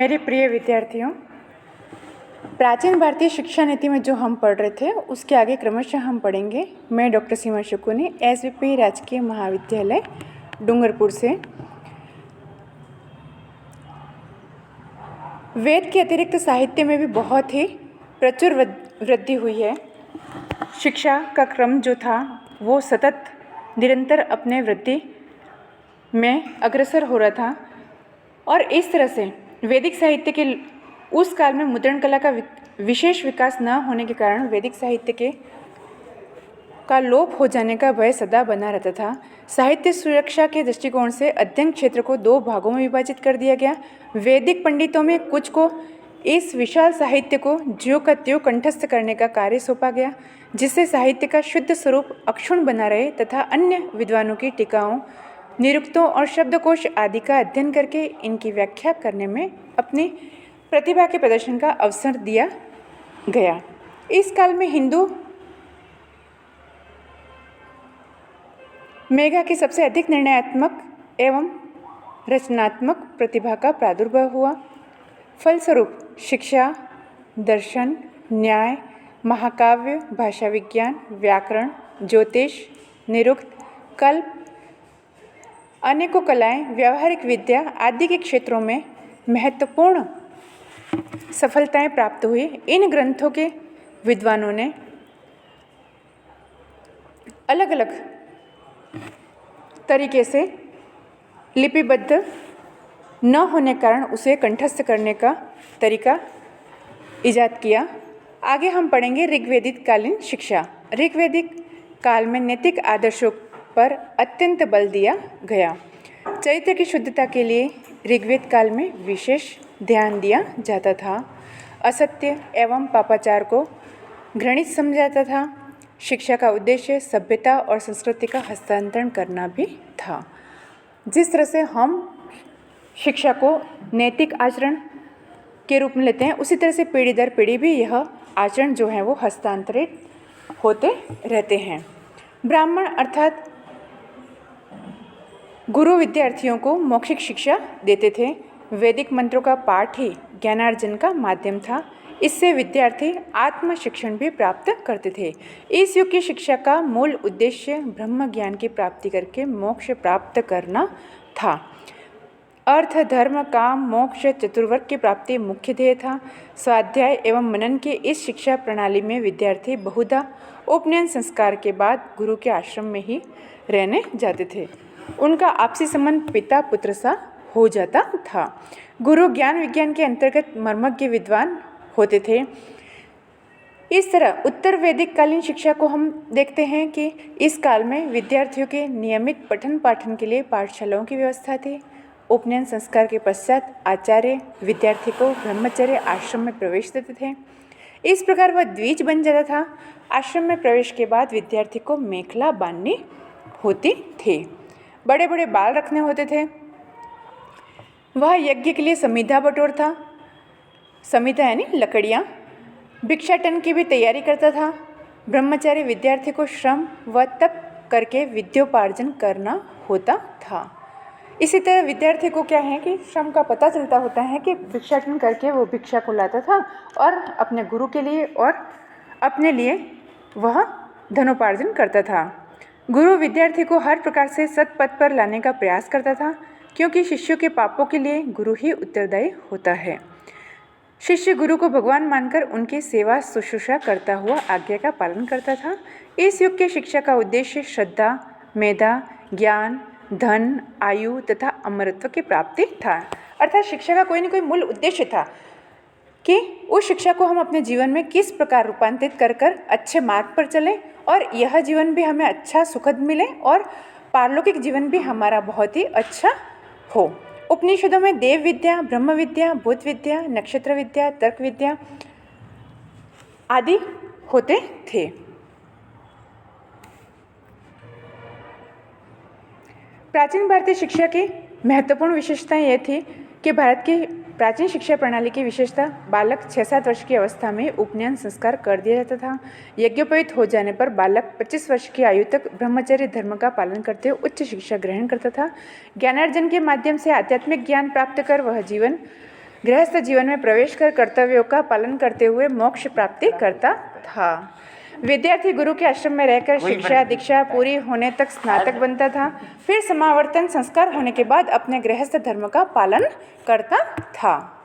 मेरे प्रिय विद्यार्थियों, प्राचीन भारतीय शिक्षा नीति में जो हम पढ़ रहे थे उसके आगे क्रमशः हम पढ़ेंगे। मैं डॉक्टर सीमा शकुनी, एसवीपी राजकीय महाविद्यालय डूंगरपुर से। वेद के अतिरिक्त साहित्य में भी बहुत ही प्रचुर वृद्धि हुई है। शिक्षा का क्रम जो था वो सतत निरंतर अपने वृद्धि में अग्रसर हो रहा था और इस तरह से वैदिक साहित्य के उस काल में मुद्रण कला का विशेष विकास न होने के कारण वैदिक साहित्य का लोप हो जाने का भय सदा बना रहता था। साहित्य सुरक्षा के दृष्टिकोण से अध्ययन क्षेत्र को दो भागों में विभाजित कर दिया गया। वैदिक पंडितों में कुछ को इस विशाल साहित्य को ज्यों का त्यों कंठस्थ करने का कार्य सौंपा गया, जिससे साहित्य का शुद्ध स्वरूप अक्षुण्ण बना रहे तथा अन्य विद्वानों की टीकाओं, निरुक्तों और शब्दकोश आदि का अध्ययन करके इनकी व्याख्या करने में अपनी प्रतिभा के प्रदर्शन का अवसर दिया गया। इस काल में हिंदू मेघा की सबसे अधिक निर्णयात्मक एवं रचनात्मक प्रतिभा का प्रादुर्भाव हुआ। फलस्वरूप शिक्षा, दर्शन, न्याय, महाकाव्य, भाषा विज्ञान, व्याकरण, ज्योतिष, निरुक्त, कल्प, अनेकों कलाएं, व्यावहारिक विद्या आदि के क्षेत्रों में महत्वपूर्ण सफलताएं प्राप्त हुई। इन ग्रंथों के विद्वानों ने अलग अलग तरीके से लिपिबद्ध न होने के कारण उसे कंठस्थ करने का तरीका इजाद किया। आगे हम पढ़ेंगे ऋग्वेदिक कालीन शिक्षा। ऋग्वेदिक काल में नैतिक आदर्शों पर अत्यंत बल दिया गया। चरित्र की शुद्धता के लिए ऋग्वेद काल में विशेष ध्यान दिया जाता था। असत्य एवं पापाचार को घृणित समझा जाता था। शिक्षा का उद्देश्य सभ्यता और संस्कृति का हस्तांतरण करना भी था। जिस तरह से हम शिक्षा को नैतिक आचरण के रूप में लेते हैं, उसी तरह से पीढ़ी दर पीढ़ी भी यह आचरण जो है वो हस्तांतरित होते रहते हैं। ब्राह्मण अर्थात गुरु विद्यार्थियों को मौखिक शिक्षा देते थे। वैदिक मंत्रों का पाठ ही ज्ञानार्जन का माध्यम था। इससे विद्यार्थी आत्म शिक्षण भी प्राप्त करते थे। इस युग की शिक्षा का मूल उद्देश्य ब्रह्म ज्ञान की प्राप्ति करके मोक्ष प्राप्त करना था। अर्थ, धर्म, काम, मोक्ष चतुर्वर्ग की प्राप्ति मुख्य ध्येय था। स्वाध्याय एवं मनन की इस शिक्षा प्रणाली में विद्यार्थी बहुधा उपनयन संस्कार के बाद गुरु के आश्रम में ही रहने जाते थे। उनका आपसी संबंध पिता पुत्र सा हो जाता था। गुरु ज्ञान विज्ञान के अंतर्गत मर्मज्ञ विद्वान होते थे। इस तरह उत्तर वैदिक कालीन शिक्षा को हम देखते हैं कि इस काल में विद्यार्थियों के नियमित पठन पाठन के लिए पाठशालाओं की व्यवस्था थी। उपनयन संस्कार के पश्चात आचार्य विद्यार्थी को ब्रह्मचर्य आश्रम में प्रवेश देते थे। इस प्रकार वह द्विज बन जाता था। आश्रम में प्रवेश के बाद विद्यार्थी को मेखला बांधनी होती थी। बड़े बड़े बाल रखने होते थे। वह यज्ञ के लिए समिधा बटोरता, समिधा यानी लकड़ियाँ, भिक्षाटन की भी तैयारी करता था। ब्रह्मचारी विद्यार्थी को श्रम व तप करके विद्योपार्जन करना होता था। इसी तरह विद्यार्थी को क्या है कि श्रम का पता चलता होता है कि भिक्षाटन करके वो भिक्षा को लाता था और अपने गुरु के लिए और अपने लिए वह धनोपार्जन करता था। गुरु विद्यार्थी को हर प्रकार से सत्पथ पर लाने का प्रयास करता था, क्योंकि शिष्यों के पापों के लिए गुरु ही उत्तरदायी होता है। शिष्य गुरु को भगवान मानकर उनकी सेवा शुश्रूषा करता हुआ आज्ञा का पालन करता था। इस युग की शिक्षा का उद्देश्य श्रद्धा, मेधा, ज्ञान, धन, आयु तथा अमरत्व की प्राप्ति था। अर्थात शिक्षा का कोई न कोई मूल उद्देश्य था कि उस शिक्षा को हम अपने जीवन में किस प्रकार रूपांतरित कर कर अच्छे मार्ग पर चलें और यह जीवन भी हमें अच्छा सुखद मिले और पारलौकिक जीवन भी हमारा बहुत ही अच्छा हो। उपनिषदों में देव विद्या, ब्रह्म विद्या, भूत विद्या, नक्षत्र विद्या, तर्क विद्या आदि होते थे। प्राचीन भारतीय शिक्षा की महत्वपूर्ण विशेषताएं यह थी कि भारत की प्राचीन शिक्षा प्रणाली की विशेषता बालक 6-7 वर्ष की अवस्था में उपनयन संस्कार कर दिया जाता था। यज्ञोपवीत हो जाने पर बालक 25 वर्ष की आयु तक ब्रह्मचर्य धर्म का पालन करते हुए उच्च शिक्षा ग्रहण करता था। ज्ञानार्जन के माध्यम से आध्यात्मिक ज्ञान प्राप्त कर वह जीवन गृहस्थ जीवन में प्रवेश कर कर्तव्यों का पालन करते हुए मोक्ष प्राप्ति करता था। विद्यार्थी गुरु के आश्रम में रहकर शिक्षा दीक्षा पूरी होने तक स्नातक बनता था। फिर समावर्तन संस्कार होने के बाद अपने गृहस्थ धर्म का पालन करता था।